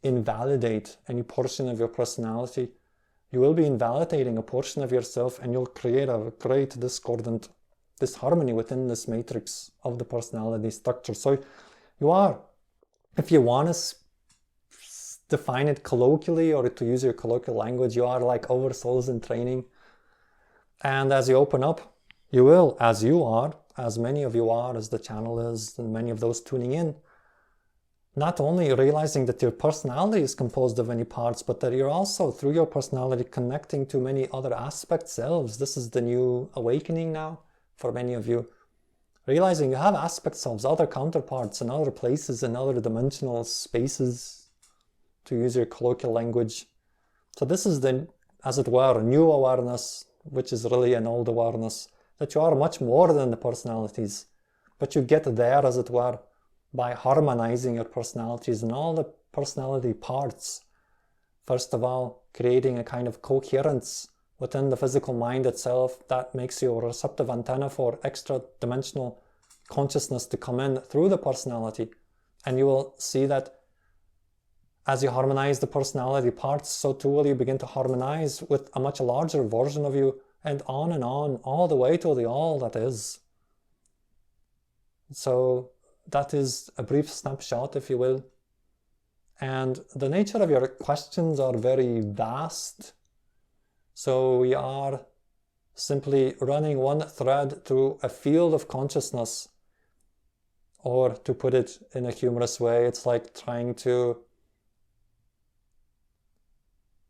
Speaker 1: invalidate any portion of your personality, you will be invalidating a portion of yourself, and you'll create a great disharmony within this matrix of the personality structure. So you are, if you want to define it colloquially or to use your colloquial language, you are like oversouls in training. And as you open up, you will, as you are, as many of you are, as the channel is, and many of those tuning in, not only realizing that your personality is composed of many parts, but that you're also, through your personality, connecting to many other aspect selves. This is the new awakening now for many of you. Realizing you have aspect selves, other counterparts in other places, in other dimensional spaces, to use your colloquial language. So this is the, as it were, new awareness, which is really an old awareness, that you are much more than the personalities. But you get there, as it were, by harmonizing your personalities and all the personality parts. First of all, creating a kind of coherence within the physical mind itself that makes you a receptive antenna for extra-dimensional consciousness to come in through the personality. And you will see that as you harmonize the personality parts, so too will you begin to harmonize with a much larger version of you, and on, all the way to the all that is. So that is a brief snapshot, if you will. And the nature of your questions are very vast. So we are simply running one thread through a field of consciousness. Or to put it in a humorous way, it's like trying to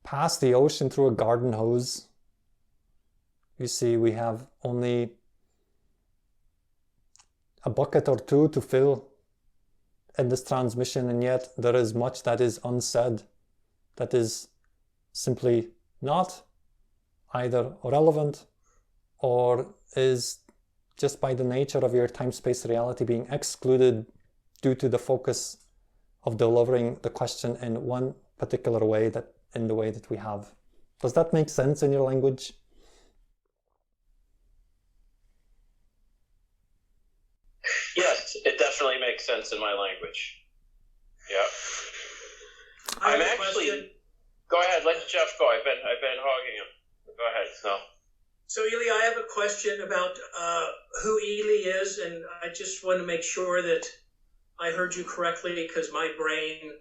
Speaker 1: pass the ocean through a garden hose. You see, we have only a bucket or two to fill in this transmission, and yet there is much that is unsaid, that is simply not either relevant or is just by the nature of your time-space reality being excluded due to the focus of delivering the question in one particular way, that in the way that we have. Does that make sense in your language?
Speaker 2: Yes, it definitely makes sense in my language. Yeah. I'm actually.
Speaker 3: Question.
Speaker 2: Go ahead, let Jeff go. I've been hogging him. Go ahead. No.
Speaker 3: So, Illi, I have a question about who Illi is, and I just want to make sure that I heard you correctly, because my brain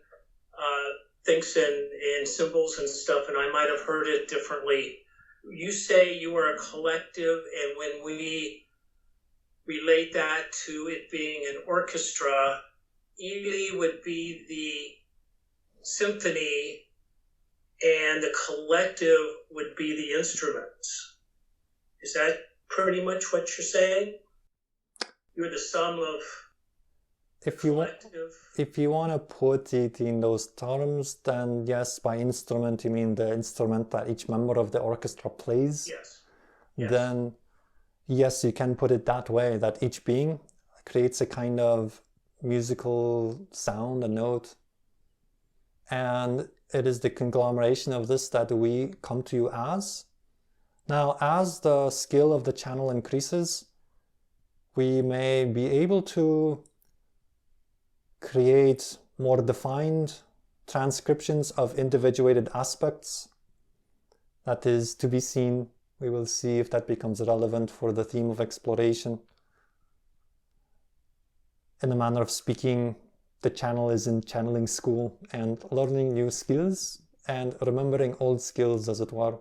Speaker 3: thinks in symbols and stuff, and I might have heard it differently. You say you are a collective, and when we relate that to it being an orchestra, Illi would be the symphony, and the collective would be the instruments. Is that pretty much what you're saying? You're the sum of collective?
Speaker 1: If you want to put it in those terms, then yes, by instrument you mean the instrument that each member of the orchestra plays.
Speaker 3: Yes.
Speaker 1: Then yes, you can put it that way, that each being creates a kind of musical sound, a note, and it is the conglomeration of this that we come to you as. Now, as the skill of the channel increases, we may be able to create more defined transcriptions of individuated aspects. That is to be seen. We will see if that becomes relevant for the theme of exploration. In a manner of speaking, the channel is in channeling school and learning new skills and remembering old skills, as it were.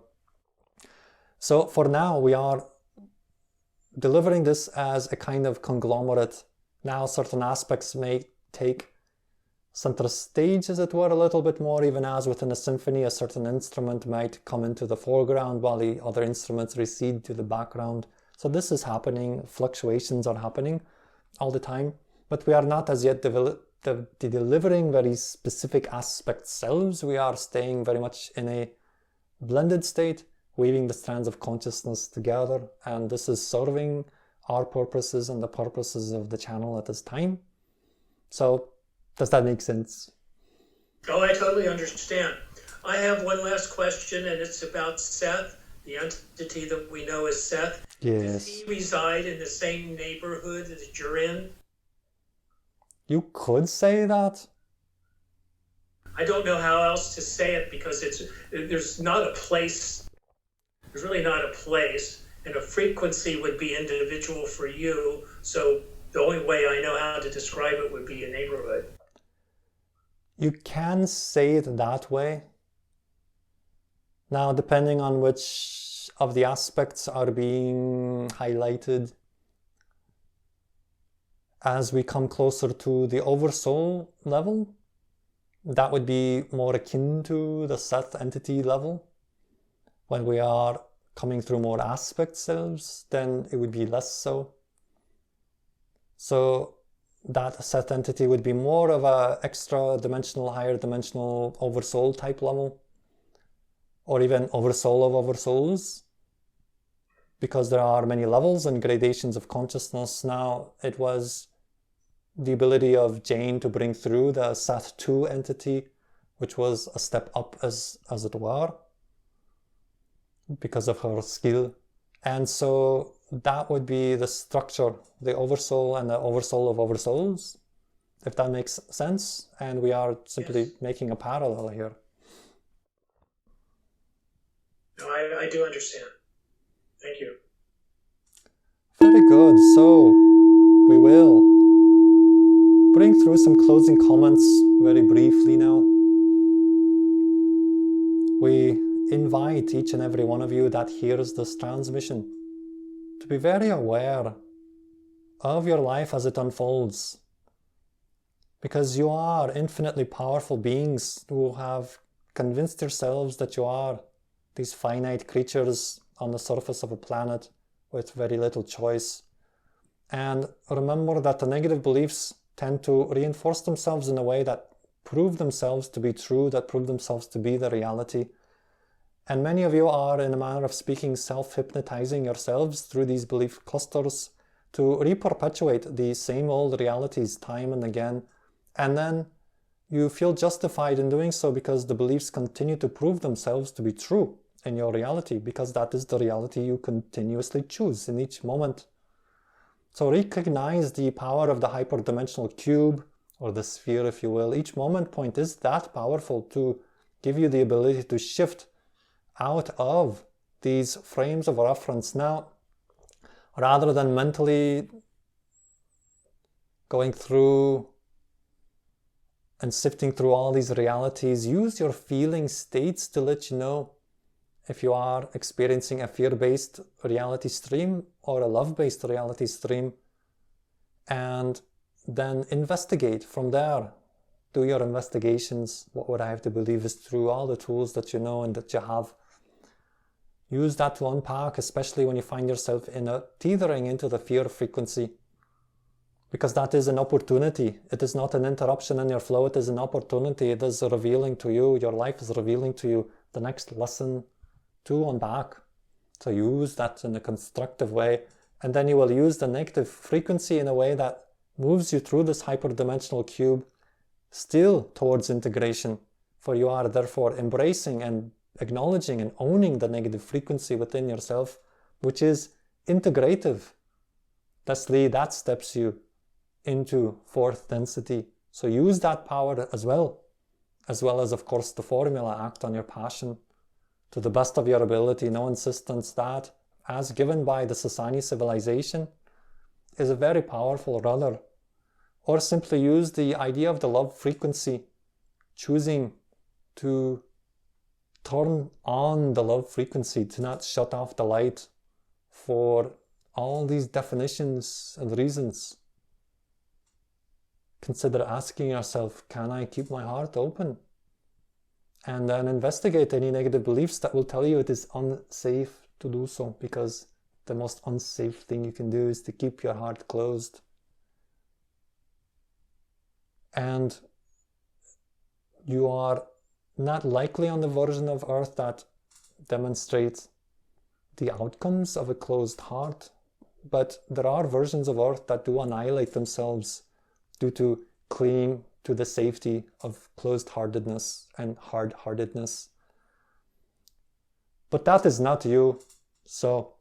Speaker 1: So for now, we are delivering this as a kind of conglomerate. Now certain aspects may take center stage, as it were, a little bit more, even as within a symphony, a certain instrument might come into the foreground while the other instruments recede to the background. So this is happening, fluctuations are happening all the time, but we are not as yet delivering very specific aspect selves. We are staying very much in a blended state, weaving the strands of consciousness together, and this is serving our purposes and the purposes of the channel at this time. So, does that make sense?
Speaker 3: Oh, I totally understand. I have one last question, and it's about Seth, the entity that we know as Seth.
Speaker 1: Yes.
Speaker 3: Does he reside in the same neighborhood that you're in?
Speaker 1: You could say that.
Speaker 3: I don't know how else to say it, because there's not a place. There's really not a place, and a frequency would be individual for you. So the only way I know how to describe it would be a neighborhood.
Speaker 1: You can say it that way. Now, depending on which of the aspects are being highlighted, as we come closer to the oversoul level, that would be more akin to the Seth entity level. When we are coming through more aspect selves, then it would be less so. So that Seth entity would be more of a extra dimensional, higher dimensional oversoul type level, or even oversoul of oversouls, because there are many levels and gradations of consciousness. Now, it was the ability of Jane to bring through the Seth 2 entity, which was a step up as it were, because of her skill. And so that would be the structure, the oversoul and the oversoul of oversouls, if that makes sense. And we are simply making a parallel here.
Speaker 3: No, I do understand. Thank you.
Speaker 1: Very good. So we will bring through some closing comments very briefly now. We invite each and every one of you that hears this transmission to be very aware of your life as it unfolds, because you are infinitely powerful beings who have convinced yourselves that you are these finite creatures on the surface of a planet with very little choice. And remember that the negative beliefs tend to reinforce themselves in a way that prove themselves to be true, that prove themselves to be the reality. And many of you are, in a manner of speaking, self-hypnotizing yourselves through these belief clusters to re-perpetuate the same old realities time and again. And then you feel justified in doing so because the beliefs continue to prove themselves to be true in your reality, because that is the reality you continuously choose in each moment. So recognize the power of the hyperdimensional cube, or the sphere, if you will. Each moment point is that powerful to give you the ability to shift out of these frames of reference now, rather than mentally going through and sifting through all these realities. Use your feeling states to let you know if you are experiencing a fear-based reality stream or a love-based reality stream, and then investigate from there. Do your investigations. What would I have to believe is true? All the tools that you know and that you have. Use that to unpack, especially when you find yourself teetering into the fear frequency, because that is an opportunity. It is not an interruption in your flow. It is an opportunity. It is revealing to you, your life is revealing to you the next lesson to unpack. So use that in a constructive way, and then you will use the negative frequency in a way that moves you through this hyperdimensional cube still towards integration, for you are therefore embracing and acknowledging and owning the negative frequency within yourself, which is integrative. Thusly, that steps you into fourth density. So use that power as well as, of course, the formula: act on your passion to the best of your ability. No insistence. That, as given by the Sasani civilization, is a very powerful rudder. Or simply use the idea of the love frequency, choosing to turn on the love frequency, to not shut off the light for all these definitions and reasons. Consider asking yourself, can I keep my heart open? And then investigate any negative beliefs that will tell you it is unsafe to do so, because the most unsafe thing you can do is to keep your heart closed. And you are not likely on the version of Earth that demonstrates the outcomes of a closed heart, but there are versions of Earth that do annihilate themselves due to clinging to the safety of closed-heartedness and hard-heartedness. But that is not you. So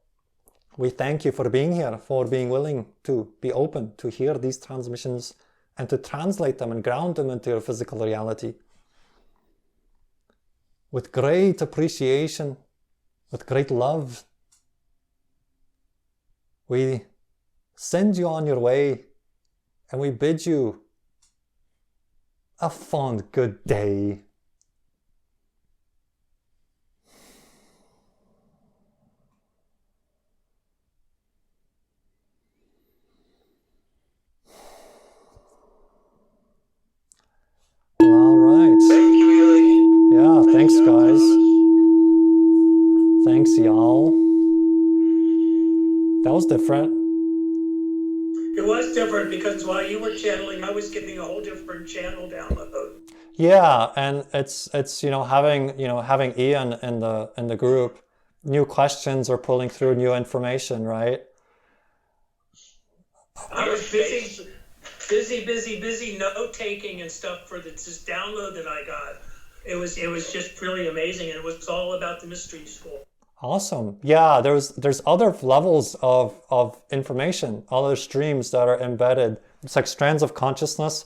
Speaker 1: we thank you for being here, for being willing to be open to hear these transmissions and to translate them and ground them into your physical reality. With great appreciation, with great love, we send you on your way, and we bid you a fond good day. All right.
Speaker 2: Thank you, Illi.
Speaker 1: Yeah, thanks,
Speaker 2: you,
Speaker 1: guys.
Speaker 2: Tomas.
Speaker 1: Thanks, y'all. That was different.
Speaker 3: It was different because while you were channeling, I was getting a whole different channel download.
Speaker 1: Yeah, and it's having Ian in the group, new questions are pulling through new information, right?
Speaker 3: I was busy note taking and stuff for this download that I got. It was just really amazing, and it was all about the mystery school. Awesome.
Speaker 1: Yeah, there's other levels of information, other streams that are embedded. It's like strands of consciousness.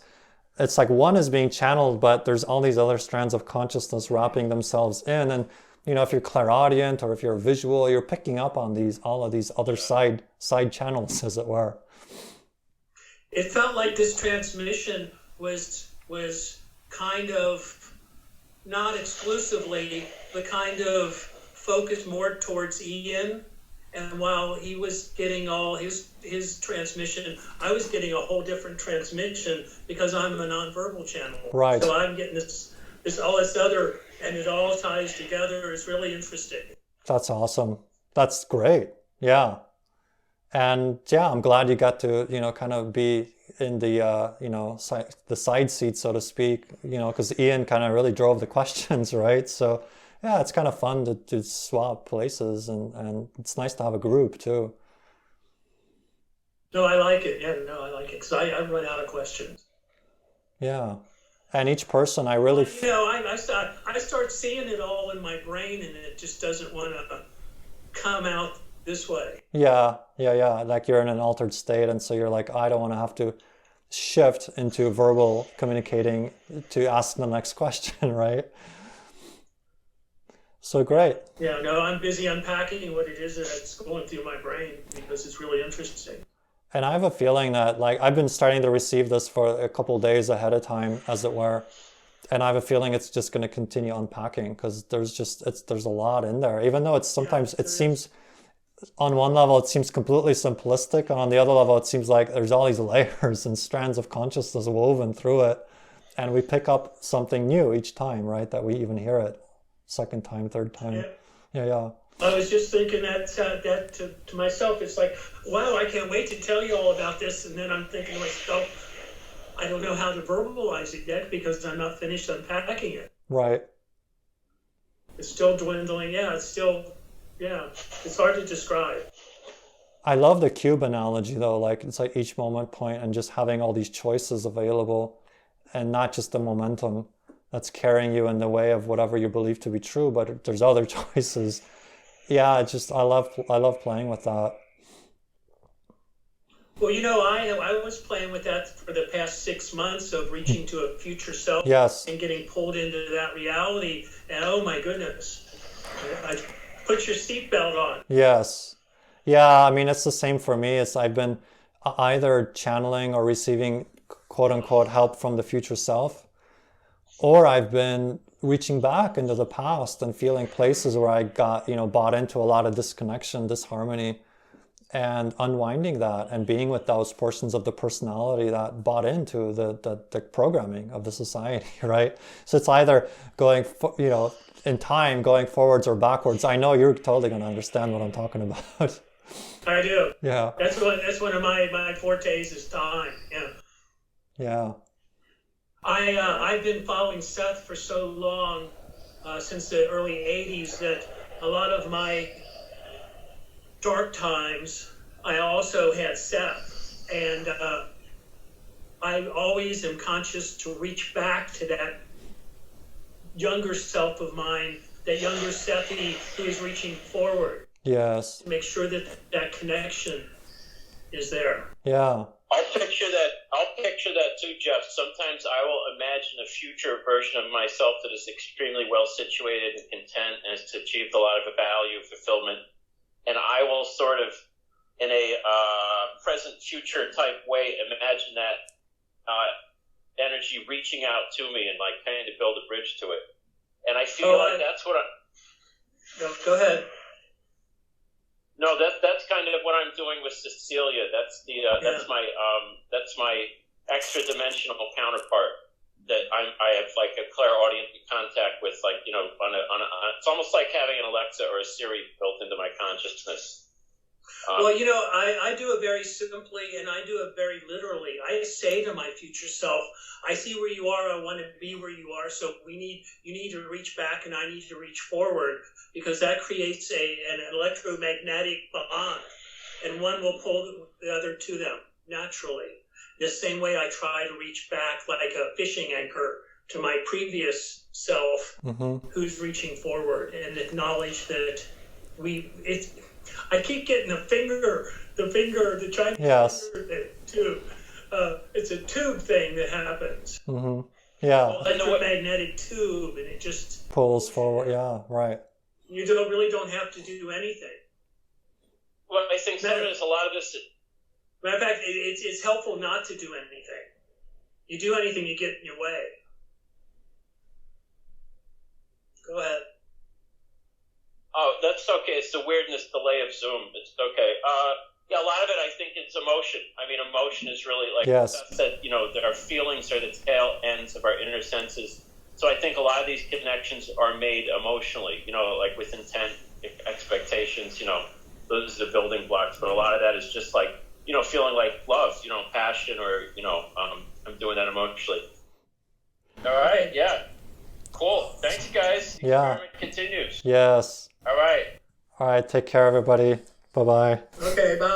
Speaker 1: It's like one is being channeled, but there's all these other strands of consciousness wrapping themselves in. And if you're clairaudient or if you're visual, you're picking up on all of these other side channels, as it were.
Speaker 3: It felt like this transmission was kind of not exclusively, but kind of focused more towards Ian. And while he was getting all his transmission, I was getting a whole different transmission because I'm a nonverbal channel.
Speaker 1: Right.
Speaker 3: So I'm getting this this all this other, and it all ties together. Is really interesting.
Speaker 1: That's awesome. That's great. Yeah. And yeah, I'm glad you got to, kind of be in the, the side seat, so to speak, because Ian kind of really drove the questions, right? So yeah, it's kind of fun to swap places, and it's nice to have a group too.
Speaker 3: No, I like it. Yeah, no, I like it because I run out of questions.
Speaker 1: Yeah. And each person, I really,
Speaker 3: I start seeing it all in my brain, and it just doesn't want to come out this way.
Speaker 1: yeah, like you're in an altered state, and so you're like, I don't want to have to shift into verbal communicating to ask the next question, right? So great.
Speaker 3: Yeah, no, I'm busy unpacking what it is that's going through my brain because it's really interesting.
Speaker 1: And I have a feeling that, like, I've been starting to receive this for a couple days ahead of time, as it were. And I have a feeling it's just going to continue unpacking because there's a lot in there. Even though it seems, on one level, it seems completely simplistic. And on the other level, it seems like there's all these layers and strands of consciousness woven through it. And we pick up something new each time, right? That we even hear it. Second time, third time. Yeah.
Speaker 3: I was just thinking that to myself. It's like, wow, I can't wait to tell you all about this. And then I'm thinking to myself, I don't know how to verbalize it yet because I'm not finished unpacking it.
Speaker 1: Right.
Speaker 3: It's still dwindling. Yeah, it's hard to describe.
Speaker 1: I love the cube analogy though. Like, it's like each moment point and just having all these choices available, and not just the momentum that's carrying you in the way of whatever you believe to be true, but there's other choices. Yeah, I love playing with that.
Speaker 3: Well, I was playing with that for the past 6 months of reaching to a future self.
Speaker 1: Yes.
Speaker 3: And getting pulled into that reality. And oh my goodness, I put your seatbelt on.
Speaker 1: Yes. Yeah, I mean, it's the same for me. I've been either channeling or receiving quote unquote help from the future self, or I've been reaching back into the past and feeling places where I got, bought into a lot of disconnection, disharmony, and unwinding that and being with those portions of the personality that bought into the programming of the society, right? So it's either going, in time, going forwards or backwards. I know you're totally going to understand what I'm talking about.
Speaker 3: I do.
Speaker 1: Yeah.
Speaker 3: That's one of my fortes is time. Yeah.
Speaker 1: Yeah.
Speaker 3: I've been following Seth for so long, since the early 80s, that a lot of my dark times, I also had Seth. And I always am conscious to reach back to that younger self of mine, that younger Seth who is reaching forward.
Speaker 1: Yes.
Speaker 3: To make sure that connection is there.
Speaker 1: Yeah.
Speaker 2: I'll picture that too, Jeff. Sometimes I will imagine a future version of myself that is extremely well situated and content and has achieved a lot of value, fulfillment. And I will sort of, in a present future type way, imagine that energy reaching out to me and like trying to build a bridge to it. And I feel that's what
Speaker 3: No, go ahead.
Speaker 2: No, that's kind of what I'm doing with Cecilia. That's that's my extra dimensional counterpart that I have like a clairaudient contact with, like, it's almost like having an Alexa or a Siri built into my consciousness.
Speaker 3: Well, I do it very simply, and I do it very literally. I say to my future self, I see where you are, I want to be where you are, so you need to reach back and I need to reach forward, because that creates an electromagnetic bond, and one will pull the other to them naturally. The same way I try to reach back like a fishing anchor to my previous self, who's reaching forward, and acknowledge that I keep getting the Chinese finger tube. It's a tube thing that happens.
Speaker 1: Yeah.
Speaker 3: Electromagnetic tube, and it just
Speaker 1: pulls forward. Yeah, right.
Speaker 3: You really don't have to do anything.
Speaker 2: Well, I think sometimes a lot of this.
Speaker 3: Matter of fact, it's helpful not to do anything. You do anything, you get in your way. Go ahead.
Speaker 2: Oh, that's okay. It's the weirdness delay of Zoom. It's okay. Yeah, a lot of it, I think, it's emotion. I mean, emotion is really, like Seth said, our feelings are the tail ends of our inner senses. So I think a lot of these connections are made emotionally, like with intent, expectations, those are the building blocks. But a lot of that is just like, feeling like love, passion, or, I'm doing that emotionally. All right. Yeah. Cool. Thanks, guys. The experiment continues.
Speaker 1: Yes.
Speaker 2: All right.
Speaker 1: All right. Take care, everybody. Bye-bye.
Speaker 3: Okay, bye.